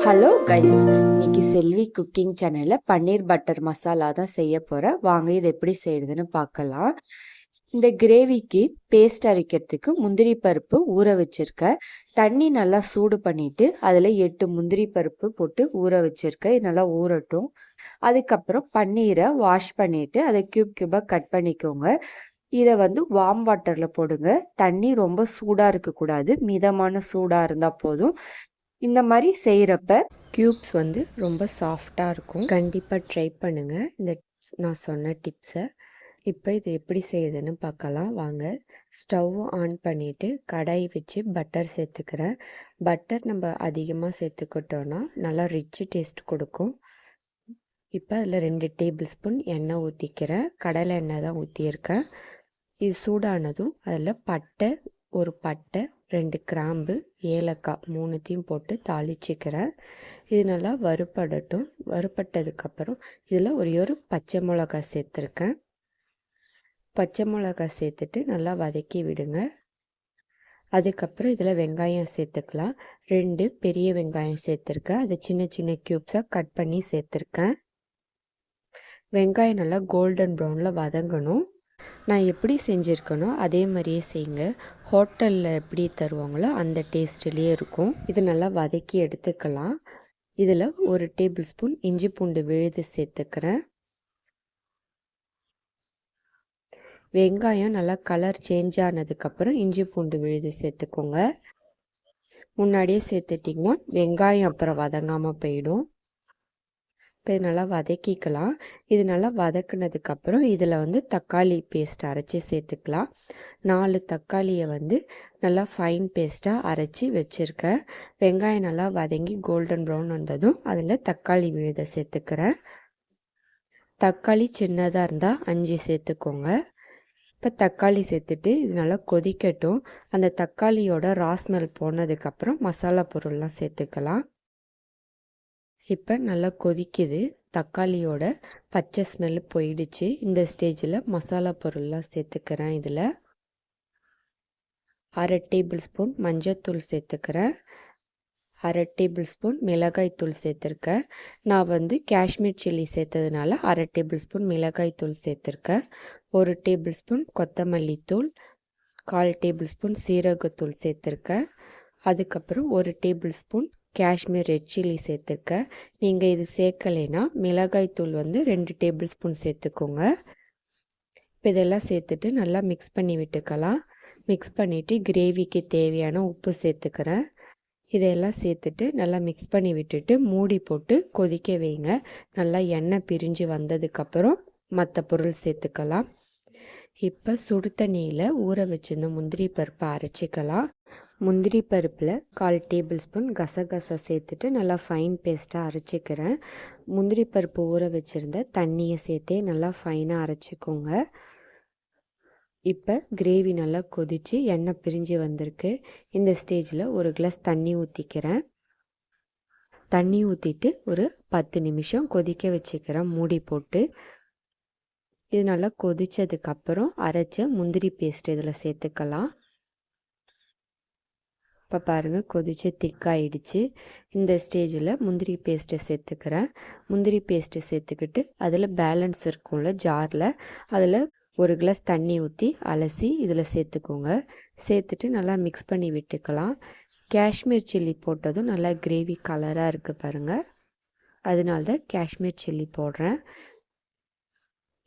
Hello guys, இன்னைக்கு செல்வி cooking சேனல்ல பன்னீர் butter masala தான் செய்ய போகிறேன். வாங்க இது எப்படி செய்யறதுன்னு பார்க்கலாம். இந்த கிரேவிக்கு பேஸ்ட் அரைக்கிறதுக்கு முந்திரி பருப்பு ஊற வச்சிருக்கேன். தண்ணி நல்லா சூடு பண்ணிட்டு அதில் 8 முந்திரி பருப்பு போட்டு ஊற வச்சிருக்கேன். இது நல்லா ஊறட்டும். அதுக்கப்புறம் பன்னீரை வாஷ் பண்ணிட்டு அதை கியூபாக கட் பண்ணிக்கோங்க. இதை வார்ம் வாட்டரில் போடுங்க. தண்ணி ரொம்ப சூடாக இருக்கக்கூடாது, மிதமான சூடாக இருந்தால் போதும். இந்த மாதிரி செய்கிறப்ப க்யூப்ஸ் ரொம்ப சாஃப்டாக இருக்கும். கண்டிப்பாக ட்ரை பண்ணுங்கள் இந்த நான் சொன்ன டிப்ஸை. இப்போ இது எப்படி செய்யுதுன்னு பார்க்கலாம் வாங்க. ஸ்டவ் ஆன் பண்ணிவிட்டு கடாய் வச்சு பட்டர் சேர்த்துக்கிறேன். பட்டர் நம்ம அதிகமாக சேர்த்துக்கிட்டோன்னா நல்லா ரிச்சு டேஸ்ட் கொடுக்கும். இப்போ அதில் 2 டேபிள் ஸ்பூன் எண்ணெய் ஊற்றிக்கிறேன். கடலை எண்ணெய் தான் ஊற்றியிருக்கேன். இது சூடானதும் அதில் ஒரு பட்டை 2 கிராம்பு, ஏலக்காய் 3த்தையும் போட்டு தாளிச்சிக்கிறேன். இது நல்லா வறுபடட்டும். வறுபட்டதுக்கப்புறம் இதில் ஒரு பச்சை மிளகாய் சேர்த்துருக்கேன். பச்சை மிளகாய் சேர்த்துட்டு நல்லா வதக்கி விடுங்க. அதுக்கப்புறம் இதில் வெங்காயம் சேர்த்துக்கலாம். 2 பெரிய வெங்காயம் சேர்த்துருக்கேன். அதை சின்ன சின்ன க்யூப்ஸாக கட் பண்ணி சேர்த்துருக்கேன். வெங்காயம் நல்லா கோல்டன் ப்ரௌனில் வதங்கணும். நான் எப்படி செஞ்சுருக்கனோ அதே மாதிரியே செய்யுங்க. ஹோட்டலில் எப்படி தருவாங்களோ அந்த டேஸ்ட்லேயே இருக்கும். இது நல்லா வதக்கி எடுத்துக்கலாம். இதில் 1 டேபிள் ஸ்பூன் இஞ்சி பூண்டு விழுது சேர்த்துக்கிறேன். வெங்காயம் நல்லா கலர் சேஞ்ச் ஆனதுக்கப்புறம் இஞ்சி பூண்டு விழுது சேர்த்துக்கோங்க. முன்னாடியே சேர்த்துட்டிங்கன்னா வெங்காயம் அப்புறம் வதங்காமல் போயிடும். இப்போ இது நல்லா வதக்கிக்கலாம். இது நல்லா வதக்குனதுக்கப்புறம் இதில் தக்காளி பேஸ்ட் அரைச்சி சேர்த்துக்கலாம். 4 தக்காளியை நல்லா ஃபைன் பேஸ்ட்டாக அரைச்சி வச்சுருக்கேன். வெங்காயம் நல்லா வதங்கி கோல்டன் ப்ரௌன் வந்ததும் அதில் தக்காளி விழுதை சேர்த்துக்கிறேன். தக்காளி சின்னதாக இருந்தால் 5 சேர்த்துக்கோங்க. இப்போ தக்காளி சேர்த்துட்டு இது நல்லா கொதிக்கட்டும். அந்த தக்காளியோட ராஸ்மெல் போனதுக்கப்புறம் மசாலா பொருள்லாம் சேர்த்துக்கலாம். இப்போ நல்லா கொதிக்குது. தக்காளியோட பச்சை ஸ்மெல் போயிடுச்சு. இந்த ஸ்டேஜில் மசாலா பொருள்லாம் சேர்த்துக்கிறேன். இதில் 1/2 டேபிள் ஸ்பூன் மஞ்சள்தூள் சேர்த்துக்கிறேன். 1/2 டேபிள் ஸ்பூன் மிளகாய்த்தூள் சேர்த்துருக்கேன். நான் காஷ்மீர் சில்லி சேர்த்ததுனால 1/2 டேபிள் ஸ்பூன் மிளகாய்த்தூள் சேர்த்துருக்கேன். 1 டேபிள் ஸ்பூன் கொத்தமல்லி தூள், 1/4 டேபிள் ஸ்பூன் சீரகத்தூள் சேர்த்துருக்கேன். அதுக்கப்புறம் 1 table spoon Kashmir red chilli சேர்த்துருக்கேன். நீங்கள் இது சேர்க்கலைன்னா மிளகாய்த்தூள் 2 டேபிள் ஸ்பூன் சேர்த்துக்கோங்க. இப்போ இதெல்லாம் சேர்த்துட்டு நல்லா மிக்ஸ் பண்ணி விட்டுக்கலாம். மிக்ஸ் பண்ணிவிட்டு கிரேவிக்கு தேவையான உப்பு சேர்த்துக்கிறேன். இதையெல்லாம் சேர்த்துட்டு நல்லா மிக்ஸ் பண்ணி விட்டுட்டு மூடி போட்டு கொதிக்க வைங்க. நல்லா எண்ணெய் பிரிஞ்சு வந்ததுக்கப்புறம் மற்ற பொருள் சேர்த்துக்கலாம். இப்போ சுடு தண்ணியில் ஊற வச்சிருந்த முந்திரி பருப்பை அரைச்சிக்கலாம். முந்திரி பருப்பில் 1/4 டேபிள் ஸ்பூன் கசகசா சேர்த்துட்டு நல்லா ஃபைன் பேஸ்ட்டாக அரைச்சிக்கிறேன். முந்திரி பருப்பு ஊற வச்சுருந்த தண்ணியை சேர்த்தே நல்லா ஃபைனாக அரைச்சிக்கோங்க. இப்போ கிரேவி நல்லா கொதித்து எண்ணெய் பிரிஞ்சு வந்திருக்கு. இந்த ஸ்டேஜில் 1 கிளாஸ் தண்ணி ஊற்றிக்கிறேன். தண்ணி ஊற்றிட்டு ஒரு 10 நிமிஷம் கொதிக்க வச்சுக்கிறேன் மூடி போட்டு. இது நல்லா கொதித்ததுக்கப்புறம் அரைச்ச முந்திரி பேஸ்ட் இதில் சேர்த்துக்கலாம். இப்போ பாருங்கள் கொதித்து திக்காயிடுச்சு. இந்த ஸ்டேஜில் முந்திரி பேஸ்ட்டை சேர்த்துக்கிறேன். முந்திரி பேஸ்ட்டை சேர்த்துக்கிட்டு அதில் பேலன்ஸ் இருக்கும்ல ஜாரில், அதில் 1 கிளாஸ் தண்ணி ஊற்றி அலசி இதில் சேர்த்துக்கோங்க. சேர்த்துட்டு நல்லா மிக்ஸ் பண்ணி விட்டுக்கலாம். காஷ்மீர் சில்லி போட்டதும் நல்லா கிரேவி கலராக இருக்குது பாருங்கள். அதனால தான் காஷ்மீர் சில்லி போடுறேன்.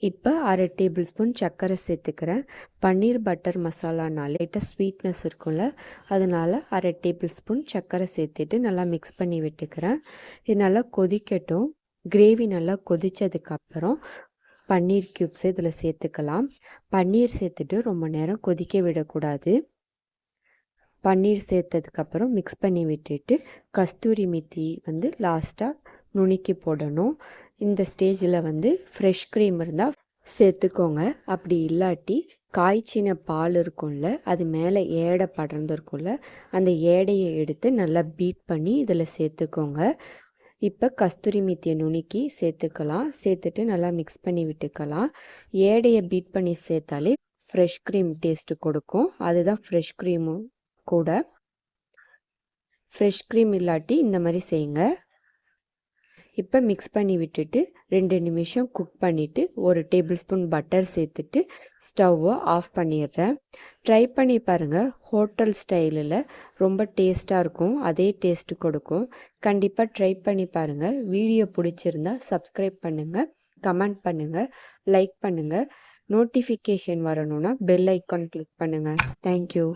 இப்போ 1/2 டேபிள் ஸ்பூன் சர்க்கரை சேர்த்துக்கிறேன். பன்னீர் பட்டர் மசாலானாலே லைட்டாக ஸ்வீட்னஸ் இருக்கும்ல, அதனால் 1/2 டேபிள் ஸ்பூன் சர்க்கரை சேர்த்துட்டு நல்லா மிக்ஸ் பண்ணி விட்டுக்கிறேன். இது நல்லா கொதிக்கட்டும். கிரேவி நல்லா கொதித்ததுக்கப்புறம் பன்னீர் க்யூப்ஸ் இதில் சேர்த்துக்கலாம். பன்னீர் சேர்த்துட்டு ரொம்ப நேரம் கொதிக்க விடக்கூடாது. பன்னீர் சேர்த்ததுக்கப்புறம் மிக்ஸ் பண்ணி விட்டுட்டு கஸ்தூரி மெத்தி லாஸ்ட்டாக நுணுக்கி போடணும். இந்த ஸ்டேஜில் ஃப்ரெஷ் க்ரீம் இருந்தால் சேர்த்துக்கோங்க. அப்படி இல்லாட்டி காய்ச்சின பால் இருக்கும்ல, அது மேலே ஏடை படர்ந்துருக்கும்ல, அந்த ஏடையை எடுத்து நல்லா பீட் பண்ணி இதில் சேர்த்துக்கோங்க. இப்போ கஸ்தூரி மெத்தியை நுணுக்கி சேர்த்துக்கலாம். சேர்த்துட்டு நல்லா மிக்ஸ் பண்ணி விட்டுக்கலாம். ஏடையை பீட் பண்ணி சேர்த்தாலே ஃப்ரெஷ் க்ரீம் டேஸ்ட்டு கொடுக்கும். அதுதான் ஃப்ரெஷ் க்ரீமும் கூட. ஃப்ரெஷ் க்ரீம் இல்லாட்டி இந்த மாதிரி செய்யுங்க. இப்போ மிக்ஸ் பண்ணி விட்டுட்டு 2 நிமிஷம் குக் பண்ணிவிட்டு 1 டேபிள் ஸ்பூன் பட்டர் சேர்த்துட்டு ஸ்டவ்வை ஆஃப் பண்ணிடுறேன். ட்ரை பண்ணி பாருங்கள். ஹோட்டல் ஸ்டைலில் ரொம்ப டேஸ்ட்டாக இருக்கும். அதே டேஸ்ட்டு கொடுக்கும். கண்டிப்பாக ட்ரை பண்ணி பாருங்கள். வீடியோ பிடிச்சிருந்தா சப்ஸ்கிரைப் பண்ணுங்கள், கமெண்ட் பண்ணுங்கள், லைக் பண்ணுங்கள். நோட்டிஃபிகேஷன் வரணும்னா பெல் ஐக்கான் கிளிக் பண்ணுங்கள். தேங்க்யூ.